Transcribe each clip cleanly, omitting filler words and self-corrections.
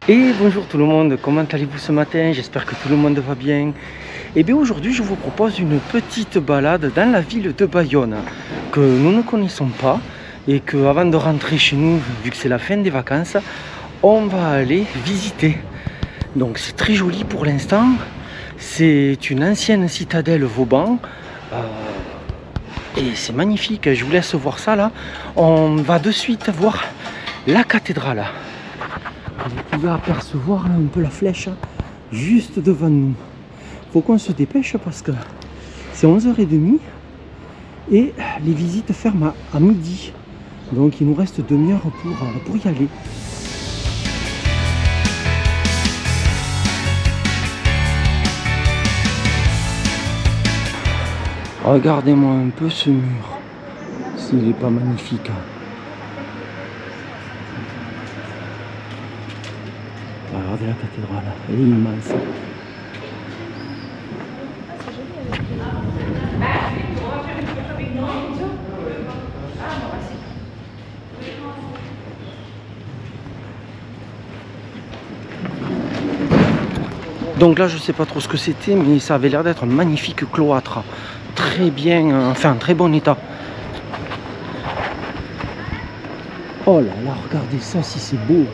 Et bonjour tout le monde, comment allez-vous ce matin? J'espère que tout le monde va bien. Et bien aujourd'hui je vous propose une petite balade dans la ville de Bayonne que nous ne connaissons pas et que avant de rentrer chez nous, vu que c'est la fin des vacances, on va aller visiter. Donc c'est très joli pour l'instant, c'est une ancienne citadelle Vauban et c'est magnifique, je vous laisse voir ça là. On va de suite voir la cathédrale. Vous pouvez apercevoir un peu la flèche juste devant nous. Faut qu'on se dépêche parce que c'est 11h30 et les visites ferment à midi. Donc il nous reste demi-heure pour y aller. Regardez-moi un peu ce mur, s'il n'est pas magnifique. Regardez la cathédrale, elle est immense. Donc là je sais pas trop ce que c'était, mais ça avait l'air d'être un magnifique cloître. Très bien, enfin très bon état. Oh là là, regardez ça si c'est beau.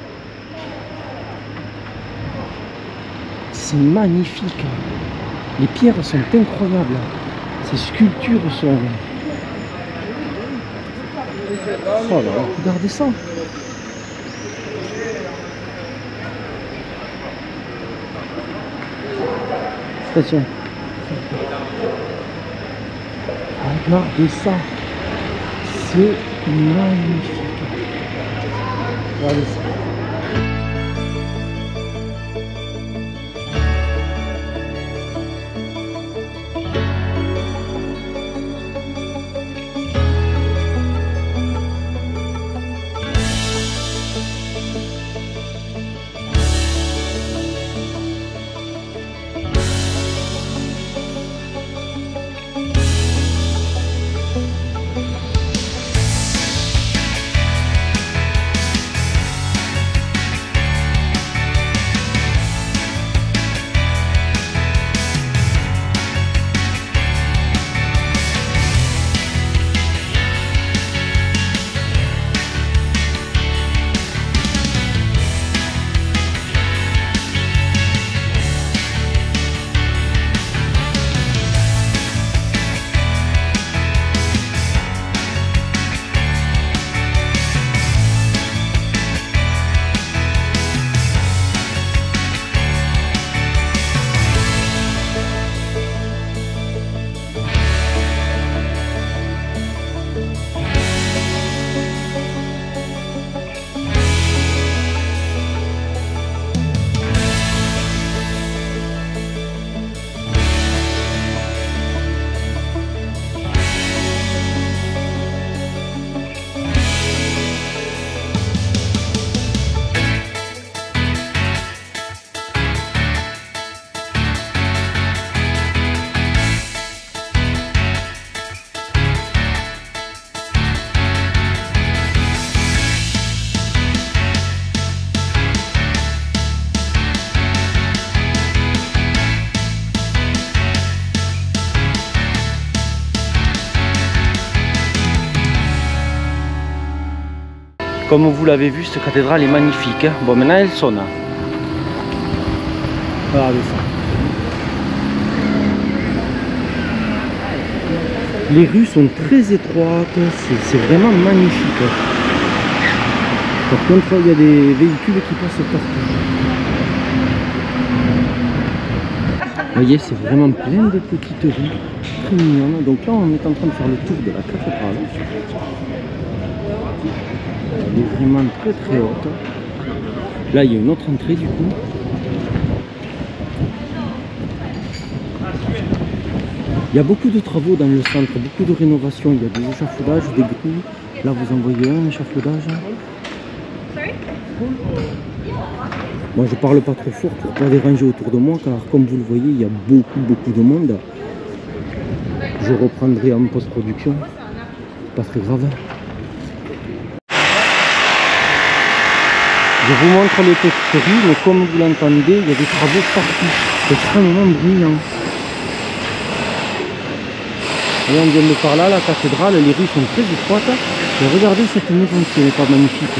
C'est magnifique. Les pierres sont incroyables. Ces sculptures sont... Oh là là, regardez ça. Attention. Regardez ça. C'est magnifique. Regardez ça. Comme vous l'avez vu, cette cathédrale est magnifique. Bon, maintenant elle sonne. Regardez ça. Les rues sont très étroites, c'est vraiment magnifique. Par contre, il y a des véhicules qui passent partout. Vous voyez, c'est vraiment plein de petites rues, très mignonnes. Donc là, on est en train de faire le tour de la cathédrale. Elle est vraiment très très haute. Là il y a une autre entrée du coup. Il y a beaucoup de travaux dans le centre, beaucoup de rénovations. Il y a des échafaudages, des grues. Là vous en voyez un échafaudage. Moi je parle pas trop fort pour pas déranger autour de moi car comme vous le voyez il y a beaucoup de monde. Je reprendrai en post-production. Pas très grave. Je vous montre les petites rues, mais comme vous l'entendez, il y a des travaux partout. C'est extrêmement bruyant. Et on vient de par là, la cathédrale, les rues sont très étroites. Et regardez cette maison qui n'est pas magnifique.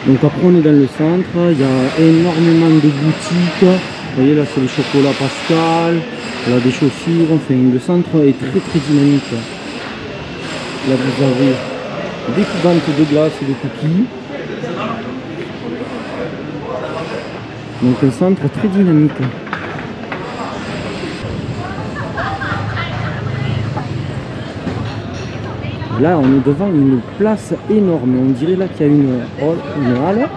Donc après on est dans le centre, il y a énormément de boutiques. Vous voyez là c'est le chocolat Pascal, là des chaussures, enfin le centre est très dynamique. Là vous avez des ventes de glace et de cookies. Donc un centre très dynamique. Là on est devant une place énorme, on dirait là qu'il y a une halle.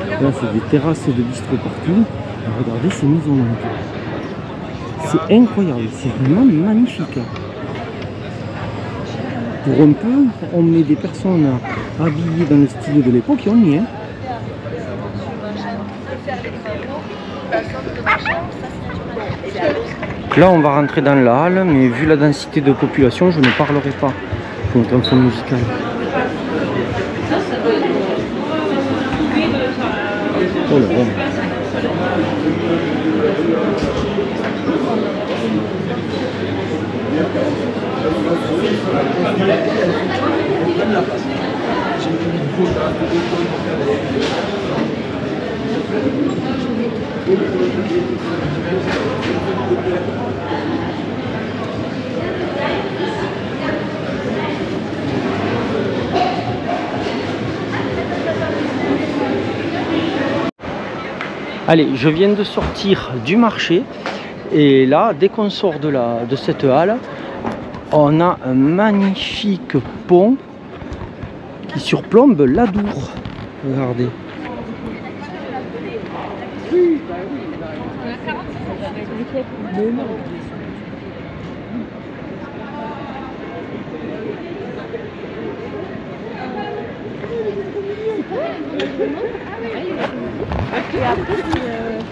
Là c'est des terrasses de bistrot partout. Regardez ces maisons. C'est incroyable, c'est vraiment magnifique. Pour un peu, on met des personnes habillées dans le style de l'époque et on y est. Là on va rentrer dans la halle, mais vu la densité de population, je ne parlerai pas. Il faut mettre un fond musical. Oh là là. Allez, je viens de sortir du marché et là, dès qu'on sort de cette halle, on a un magnifique pont qui surplombe l'Adour. Regardez.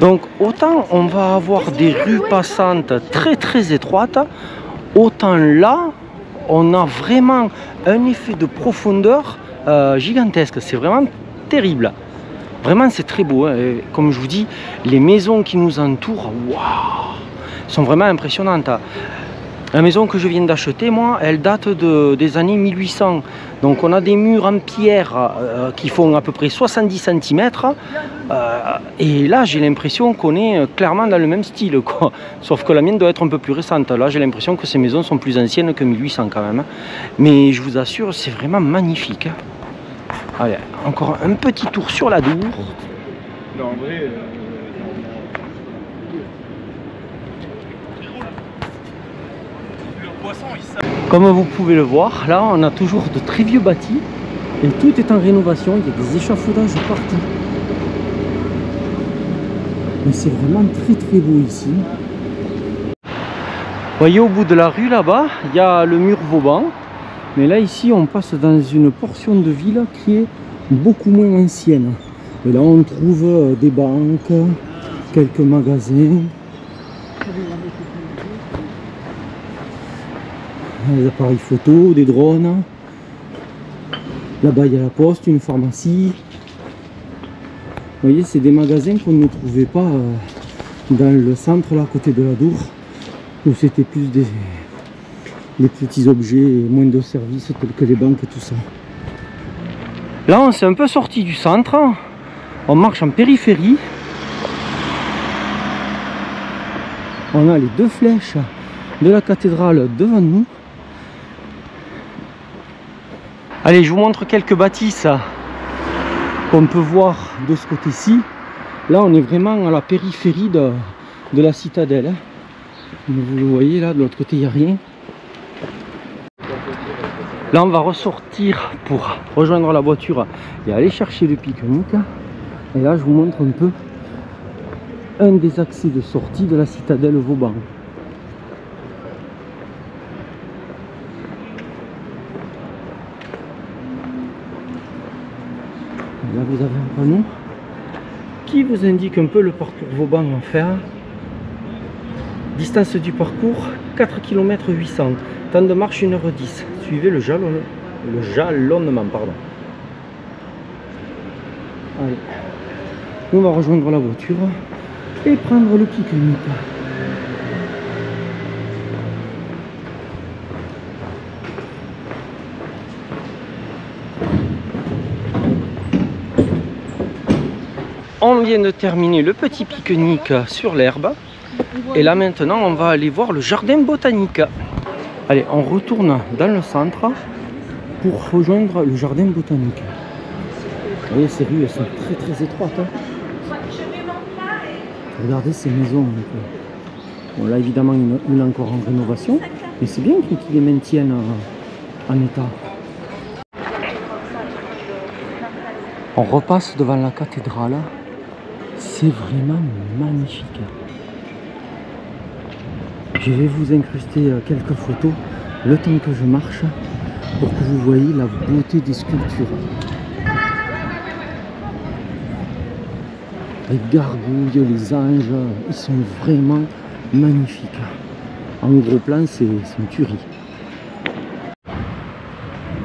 Donc autant on va avoir des rues passantes très étroites, autant là on a vraiment un effet de profondeur gigantesque. C'est vraiment terrible. Vraiment c'est très beau, hein. Et comme je vous dis, les maisons qui nous entourent, waouh, sont vraiment impressionnantes. La maison que je viens d'acheter, moi, elle date des années 1800. Donc on a des murs en pierre qui font à peu près 70 cm. Et là, j'ai l'impression qu'on est clairement dans le même style, quoi. Sauf que la mienne doit être un peu plus récente. Là, j'ai l'impression que ces maisons sont plus anciennes que 1800 quand même. Mais je vous assure, c'est vraiment magnifique. Allez, encore un petit tour sur l'Adour. Non, en vrai... Comme vous pouvez le voir, là on a toujours de très vieux bâtis et tout est en rénovation, il y a des échafaudages partout. Mais c'est vraiment très beau ici. Vous voyez au bout de la rue là-bas, il y a le mur Vauban. Mais là ici on passe dans une portion de ville qui est beaucoup moins ancienne. Et là on trouve des banques, quelques magasins. Des appareils photo, des drones. Là-bas il y a la poste, une pharmacie. Vous voyez, c'est des magasins qu'on ne trouvait pas dans le centre là à côté de l'Adour, où c'était plus des petits objets et moins de services tels que les banques et tout ça. Là on s'est un peu sorti du centre, on marche en périphérie. On a les deux flèches de la cathédrale devant nous. Allez, je vous montre quelques bâtisses qu'on peut voir de ce côté-ci. Là, on est vraiment à la périphérie de la citadelle. Vous le voyez, là, de l'autre côté, il n'y a rien. Là, on va ressortir pour rejoindre la voiture et aller chercher le pique-nique. Et là, je vous montre un peu un des accès de sortie de la citadelle Vauban. Là vous avez un panneau qui vous indique un peu le parcours Vauban à faire. Distance du parcours 4 km 800. Temps de marche 1h10. Suivez le jalonnement. Pardon. Allez. Nous, on va rejoindre la voiture et prendre le pique-nique. On vient de terminer le petit pique-nique sur l'herbe. Et là maintenant on va aller voir le jardin botanique. Allez, on retourne dans le centre pour rejoindre le jardin botanique. Vous voyez, ces rues elles sont très étroites. Hein. Regardez ces maisons. Bon, là évidemment il est encore en rénovation. Mais c'est bien qu'ils les maintiennent en état. On repasse devant la cathédrale. C'est vraiment magnifique. Je vais vous incruster quelques photos le temps que je marche pour que vous voyez la beauté des sculptures. Les gargouilles, les anges, ils sont vraiment magnifiques. En gros plan, c'est une tuerie.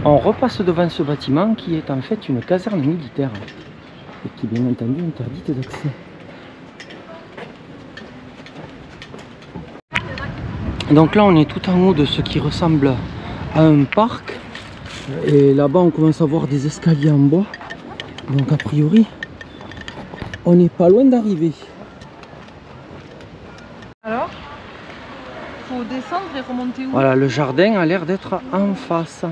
On repasse devant ce bâtiment qui est en fait une caserne militaire et qui est bien entendu interdite d'accès. Donc là on est tout en haut de ce qui ressemble à un parc et là-bas on commence à voir des escaliers en bois, donc a priori on n'est pas loin d'arriver. Alors, faut descendre et remonter où? Voilà, le jardin a l'air d'être en face.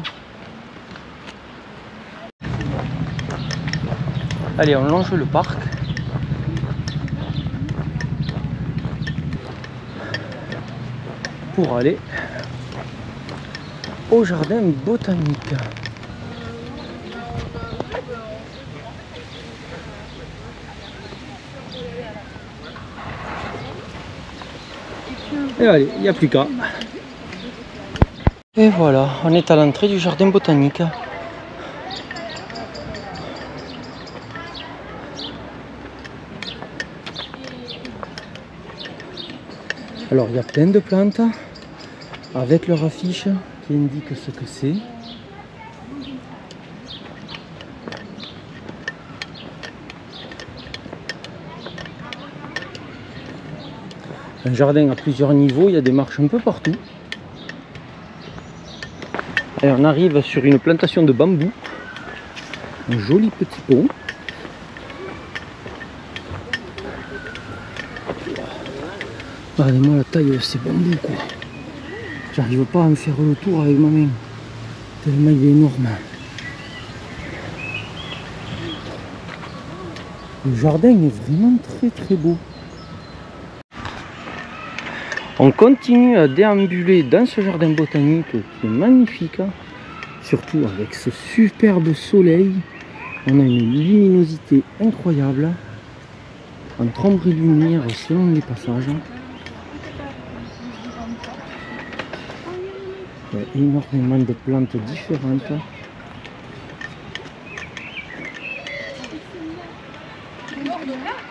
Allez, on longe le parc. Pour aller au jardin botanique. Et allez, il n'y a plus qu'à. Et voilà, on est à l'entrée du jardin botanique. Alors il y a plein de plantes avec leur affiche qui indique ce que c'est. Un jardin à plusieurs niveaux, il y a des marches un peu partout. Et on arrive sur une plantation de bambou. Un joli petit pont. Regardez-moi la taille de ces bambous quoi. J'arrive pas à me faire le tour avec ma main. Tellement il est énorme. Le jardin est vraiment très beau. On continue à déambuler dans ce jardin botanique qui est magnifique. Surtout avec ce superbe soleil. On a une luminosité incroyable. Entre ombre et lumière selon les passages. Il y a énormément de plantes différentes.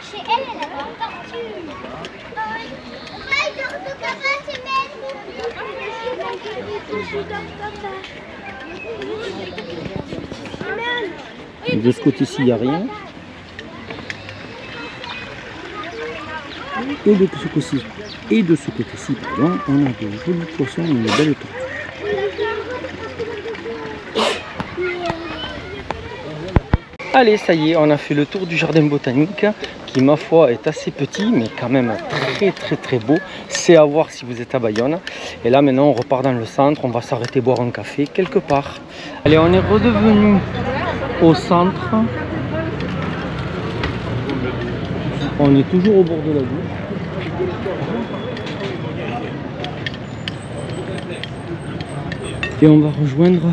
Chez elle, elle a une tortue. De ce côté-ci, il n'y a rien. Et de ce côté-ci, pardon, on a de jolis poissons et une belle tortue. Allez, ça y est, on a fait le tour du jardin botanique qui, ma foi, est assez petit mais quand même très beau. C'est à voir si vous êtes à Bayonne. Et là maintenant on repart dans le centre, on va s'arrêter boire un café quelque part. Allez, on est redevenu au centre. On est toujours au bord de la boue. Et on va rejoindre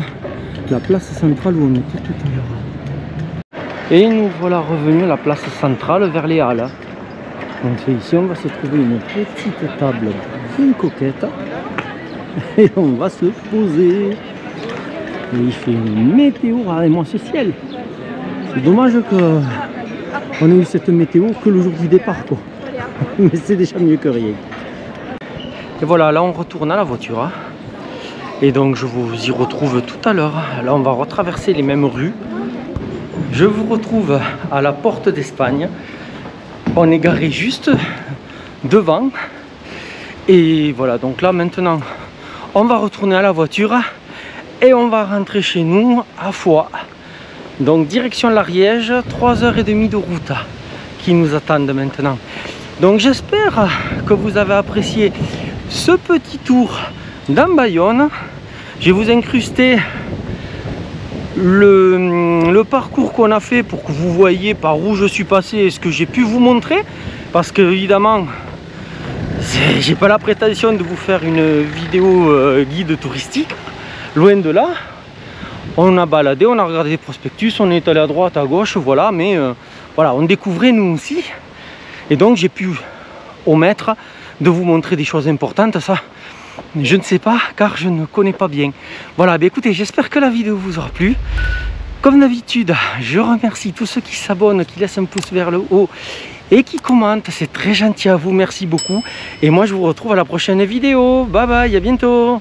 la place centrale où on était tout à l'heure. Et nous voilà revenus à la place centrale vers les Halles. Donc ici on va se trouver une petite table bien coquette. Et on va se poser. Et il fait une météo, regardez-moi ce ciel. C'est dommage que on ait eu cette météo que le jour du départ quoi. Mais c'est déjà mieux que rien. Et voilà, là on retourne à la voiture. Hein. Et donc je vous y retrouve tout à l'heure. Là on va retraverser les mêmes rues. Je vous retrouve à la porte d'Espagne. On est garé juste devant. Et voilà, donc là maintenant on va retourner à la voiture et on va rentrer chez nous à Foix. Donc direction l'Ariège, 3h30 de route qui nous attendent maintenant. Donc j'espère que vous avez apprécié ce petit tour dans Bayonne. Je vais vous incruster le parcours qu'on a fait pour que vous voyez par où je suis passé et ce que j'ai pu vous montrer. Parce que évidemment, j'ai pas la prétention de vous faire une vidéo guide touristique. Loin de là. On a baladé, on a regardé des prospectus, on est allé à droite, à gauche, voilà. Mais voilà, on découvrait nous aussi. Et donc j'ai pu omettre de vous montrer des choses importantes. Ça, je ne sais pas car je ne connais pas bien. Voilà, bien écoutez, j'espère que la vidéo vous aura plu. Comme d'habitude, je remercie tous ceux qui s'abonnent, qui laissent un pouce vers le haut et qui commentent. C'est très gentil à vous, merci beaucoup. Et moi je vous retrouve à la prochaine vidéo. Bye bye, à bientôt.